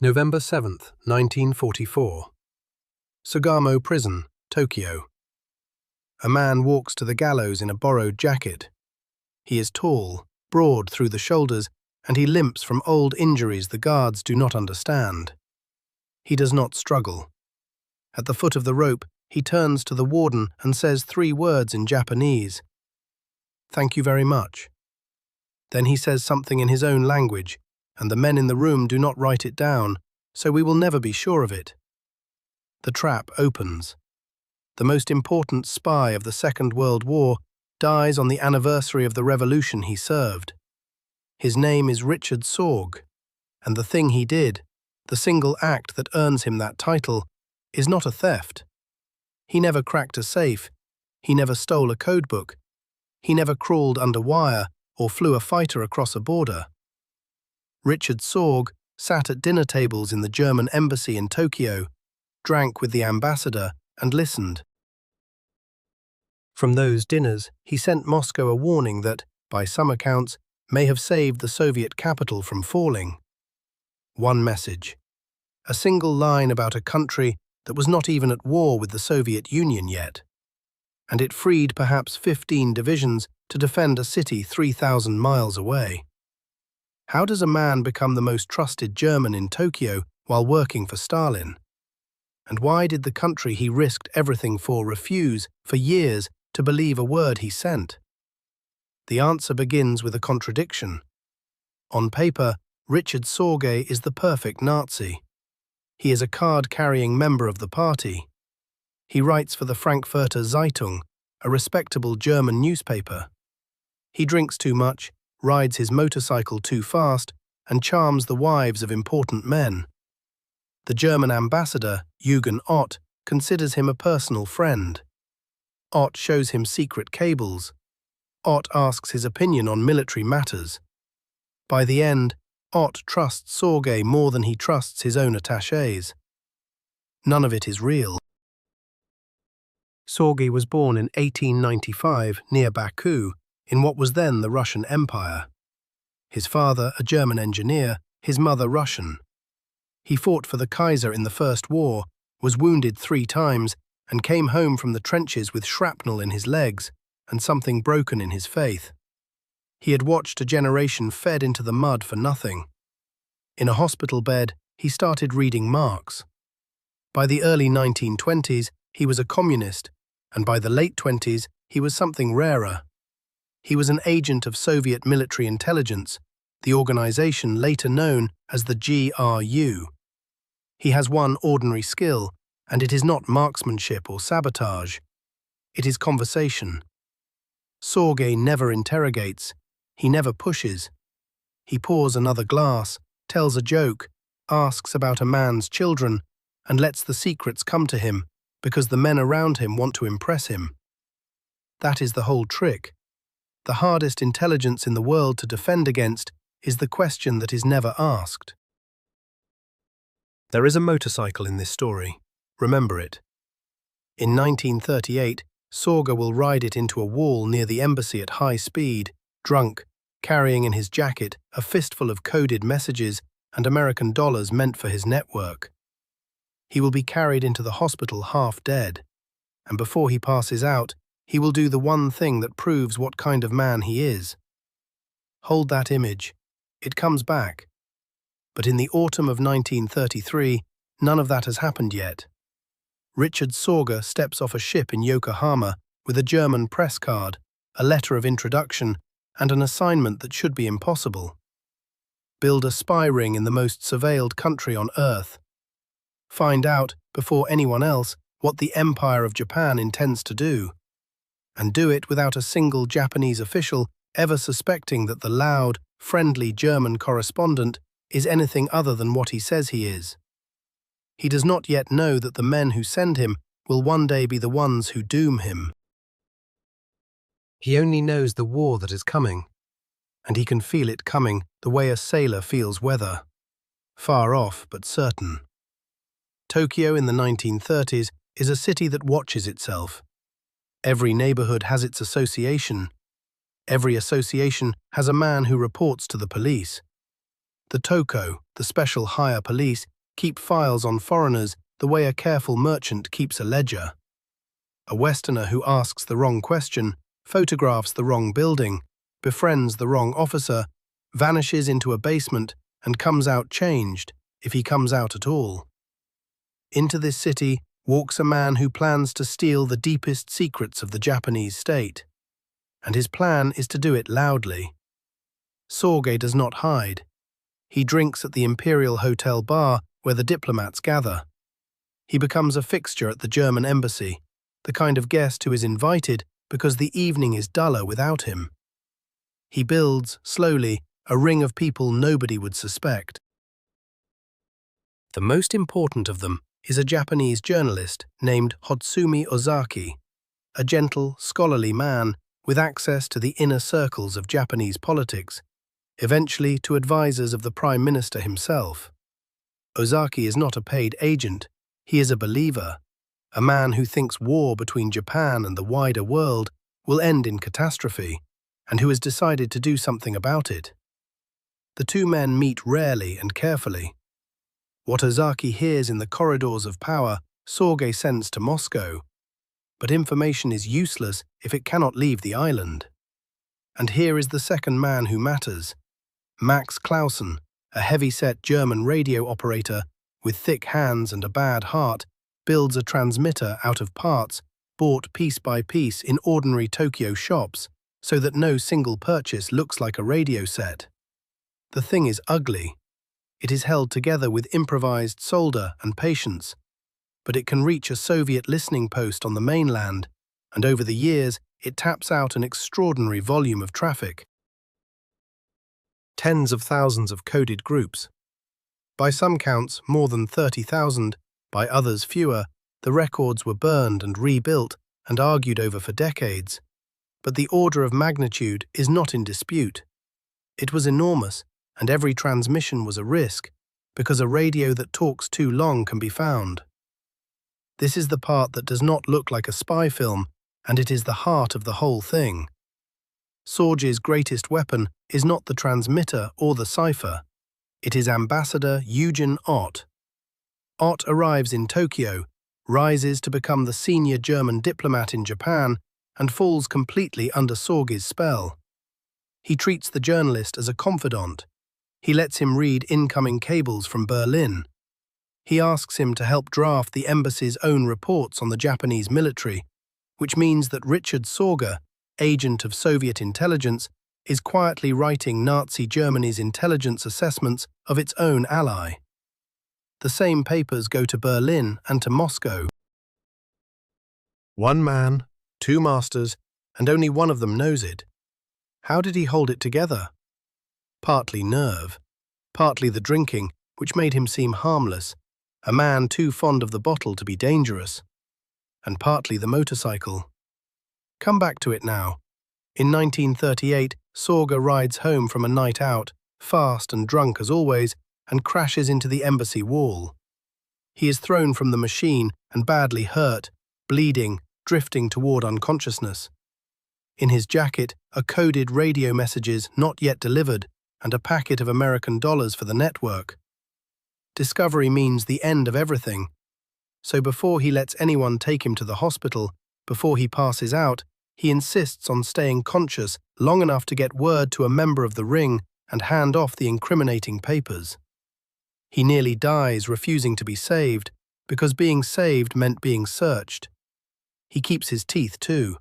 November 7th, 1944. Sugamo Prison, Tokyo. A man walks to the gallows in a borrowed jacket. He is tall, broad through the shoulders, and he limps from old injuries the guards do not understand. He does not struggle. At the foot of the rope, he turns to the warden and says 3 words in Japanese. "Thank you very much." Then he says something in his own language, and the men in the room do not write it down, so we will never be sure of it. The trap opens. The most important spy of the Second World War dies on the anniversary of the revolution he served. His name is Richard Sorge, and the thing he did, the single act that earns him that title, is not a theft. He never cracked a safe, he never stole a codebook, he never crawled under wire or flew a fighter across a border. Richard Sorge sat at dinner tables in the German embassy in Tokyo, drank with the ambassador, and listened. From those dinners, he sent Moscow a warning that, by some accounts, may have saved the Soviet capital from falling. One message. A single line about a country that was not even at war with the Soviet Union yet. And it freed perhaps 15 divisions to defend a city 3,000 miles away. How does a man become the most trusted German in Tokyo while working for Stalin? And why did the country he risked everything for refuse, for years, to believe a word he sent? The answer begins with a contradiction. On paper, Richard Sorge is the perfect Nazi. He is a card-carrying member of the party. He writes for the Frankfurter Zeitung, a respectable German newspaper. He drinks too much, rides his motorcycle too fast, and charms the wives of important men. The German ambassador, Eugen Ott, considers him a personal friend. Ott shows him secret cables. Ott asks his opinion on military matters. By the end, Ott trusts Sorge more than he trusts his own attachés. None of it is real. Sorge was born in 1895 near Baku, in what was then the Russian Empire. His father, a German engineer, his mother Russian. He fought for the Kaiser in the First War, was wounded 3 times, and came home from the trenches with shrapnel in his legs and something broken in his faith. He had watched a generation fed into the mud for nothing. In a hospital bed, he started reading Marx. By the early 1920s, he was a communist, and by the late 20s, he was something rarer. He was an agent of Soviet military intelligence, the organization later known as the GRU. He has one ordinary skill, and it is not marksmanship or sabotage. It is conversation. Sorge never interrogates, he never pushes. He pours another glass, tells a joke, asks about a man's children, and lets the secrets come to him because the men around him want to impress him. That is the whole trick. The hardest intelligence in the world to defend against is the question that is never asked. There is a motorcycle in this story. Remember it. In 1938, Sorge will ride it into a wall near the embassy at high speed, drunk, carrying in his jacket a fistful of coded messages and American dollars meant for his network. He will be carried into the hospital half dead, and before he passes out, he will do the one thing that proves what kind of man he is. Hold that image. It comes back. But in the autumn of 1933, none of that has happened yet. Richard Sorge steps off a ship in Yokohama with a German press card, a letter of introduction, and an assignment that should be impossible. Build a spy ring in the most surveilled country on Earth. Find out, before anyone else, what the Empire of Japan intends to do. And do it without a single Japanese official ever suspecting that the loud, friendly German correspondent is anything other than what he says he is. He does not yet know that the men who send him will one day be the ones who doom him. He only knows the war that is coming, and he can feel it coming the way a sailor feels weather. Far off, but certain. Tokyo in the 1930s is a city that watches itself. Every neighborhood has its association. Every association has a man who reports to the police. The toko, the special hire police, keep files on foreigners the way a careful merchant keeps a ledger. A Westerner who asks the wrong question, photographs the wrong building, befriends the wrong officer, vanishes into a basement and comes out changed, if he comes out at all. Into this city walks a man who plans to steal the deepest secrets of the Japanese state. And his plan is to do it loudly. Sorge does not hide. He drinks at the Imperial Hotel bar where the diplomats gather. He becomes a fixture at the German embassy, the kind of guest who is invited because the evening is duller without him. He builds, slowly, a ring of people nobody would suspect. The most important of them is a Japanese journalist named Hotsumi Ozaki, a gentle, scholarly man with access to the inner circles of Japanese politics, eventually to advisors of the Prime Minister himself. Ozaki is not a paid agent, he is a believer, a man who thinks war between Japan and the wider world will end in catastrophe, and who has decided to do something about it. The two men meet rarely and carefully. What Ozaki hears in the corridors of power, Sorge sends to Moscow. But information is useless if it cannot leave the island. And here is the second man who matters. Max Clausen, a heavy-set German radio operator with thick hands and a bad heart, builds a transmitter out of parts bought piece by piece in ordinary Tokyo shops so that no single purchase looks like a radio set. The thing is ugly. It is held together with improvised solder and patience, but it can reach a Soviet listening post on the mainland, and over the years it taps out an extraordinary volume of traffic. Tens of thousands of coded groups. By some counts, more than 30,000, by others fewer, the records were burned and rebuilt and argued over for decades. But the order of magnitude is not in dispute. It was enormous, and every transmission was a risk, because a radio that talks too long can be found. This is the part that does not look like a spy film, and it is the heart of the whole thing. Sorge's greatest weapon is not the transmitter or the cipher. It is Ambassador Eugen Ott. Ott arrives in Tokyo, rises to become the senior German diplomat in Japan, and falls completely under Sorge's spell. He treats the journalist as a confidant. He lets him read incoming cables from Berlin. He asks him to help draft the embassy's own reports on the Japanese military, which means that Richard Sorge, agent of Soviet intelligence, is quietly writing Nazi Germany's intelligence assessments of its own ally. The same papers go to Berlin and to Moscow. One man, two masters, and only one of them knows it. How did he hold it together? Partly nerve, partly the drinking, which made him seem harmless, a man too fond of the bottle to be dangerous, and partly the motorcycle. Come back to it now. In 1938, Sorge rides home from a night out, fast and drunk as always, and crashes into the embassy wall. He is thrown from the machine and badly hurt, bleeding, drifting toward unconsciousness. In his jacket are coded radio messages not yet delivered and a packet of American dollars for the network. Discovery means the end of everything. So before he lets anyone take him to the hospital, before he passes out, he insists on staying conscious long enough to get word to a member of the ring and hand off the incriminating papers. He nearly dies refusing to be saved, because being saved meant being searched. He keeps his teeth too.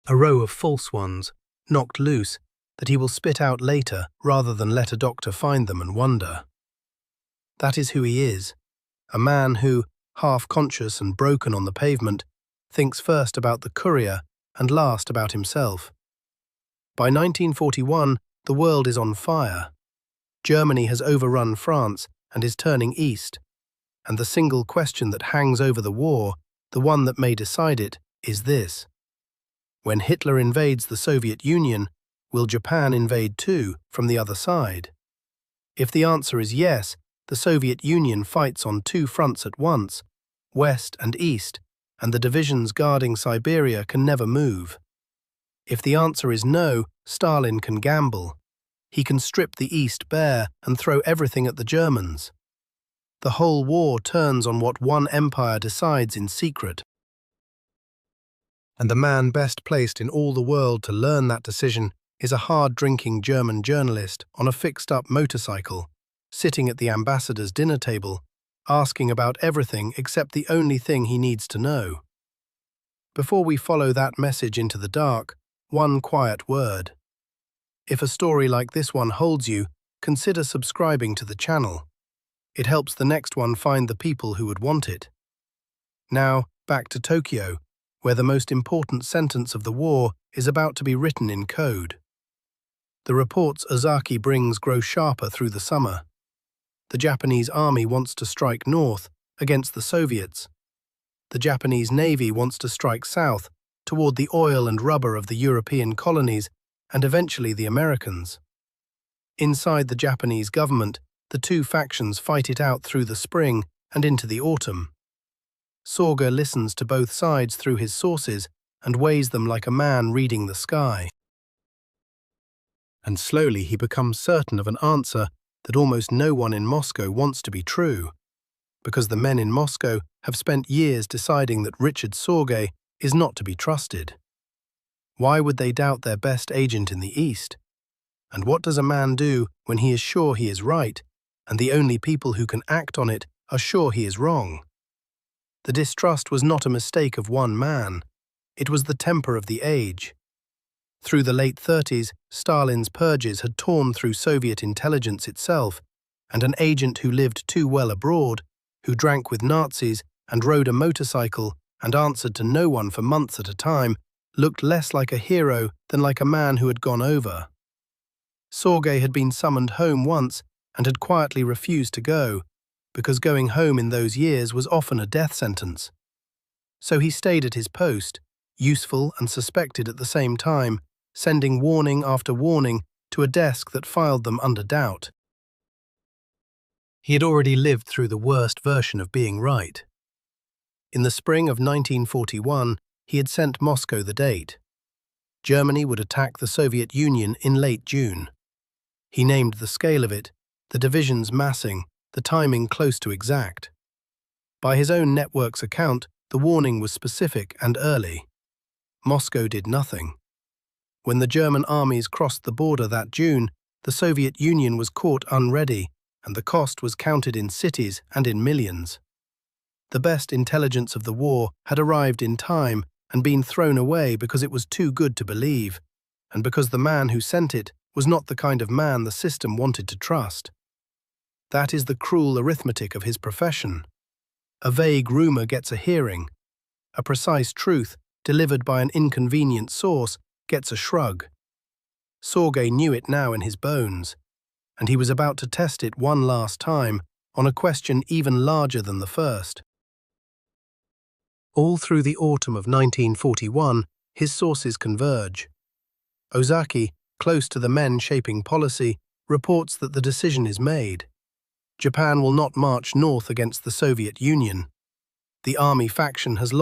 A row of false ones, knocked loose, that he will spit out later rather than let a doctor find them and wonder. That is who he is, a man who, half conscious and broken on the pavement, thinks first about the courier and last about himself. By 1941, the world is on fire. Germany has overrun France and is turning east, and the single question that hangs over the war, the one that may decide it, is this. When Hitler invades the Soviet Union, will Japan invade too, from the other side? If the answer is yes, the Soviet Union fights on two fronts at once, west and east, and the divisions guarding Siberia can never move. If the answer is no, Stalin can gamble. He can strip the East bare and throw everything at the Germans. The whole war turns on what one empire decides in secret. And the man best placed in all the world to learn that decision is a hard-drinking German journalist on a fixed-up motorcycle, sitting at the ambassador's dinner table, asking about everything except the only thing he needs to know. Before we follow that message into the dark, one quiet word. If a story like this one holds you, consider subscribing to the channel. It helps the next one find the people who would want it. Now, back to Tokyo, where the most important sentence of the war is about to be written in code. The reports Ozaki brings grow sharper through the summer. The Japanese army wants to strike north against the Soviets. The Japanese Navy wants to strike south toward the oil and rubber of the European colonies and eventually the Americans. Inside the Japanese government, the two factions fight it out through the spring and into the autumn. Sorge listens to both sides through his sources and weighs them like a man reading the sky. And slowly he becomes certain of an answer that almost no one in Moscow wants to be true, because the men in Moscow have spent years deciding that Richard Sorge is not to be trusted. Why would they doubt their best agent in the East? And what does a man do when he is sure he is right, and the only people who can act on it are sure he is wrong? The distrust was not a mistake of one man. It was the temper of the age. Through the late 30s, Stalin's purges had torn through Soviet intelligence itself, and an agent who lived too well abroad, who drank with Nazis and rode a motorcycle and answered to no one for months at a time, looked less like a hero than like a man who had gone over. Sorge had been summoned home once and had quietly refused to go, because going home in those years was often a death sentence. So he stayed at his post, useful and suspected at the same time, sending warning after warning to a desk that filed them under doubt. He had already lived through the worst version of being right. In the spring of 1941, he had sent Moscow the date. Germany would attack the Soviet Union in late June. He named the scale of it, the divisions massing, the timing close to exact. By his own network's account, the warning was specific and early. Moscow did nothing. When the German armies crossed the border that June, the Soviet Union was caught unready, and the cost was counted in cities and in millions. The best intelligence of the war had arrived in time and been thrown away because it was too good to believe, and because the man who sent it was not the kind of man the system wanted to trust. That is the cruel arithmetic of his profession. A vague rumor gets a hearing. A precise truth, delivered by an inconvenient source, gets a shrug. Sorge knew it now in his bones, and he was about to test it one last time on a question even larger than the first. All through the autumn of 1941, his sources converge. Ozaki, close to the men shaping policy, reports that the decision is made. Japan will not march north against the Soviet Union. The army faction has lost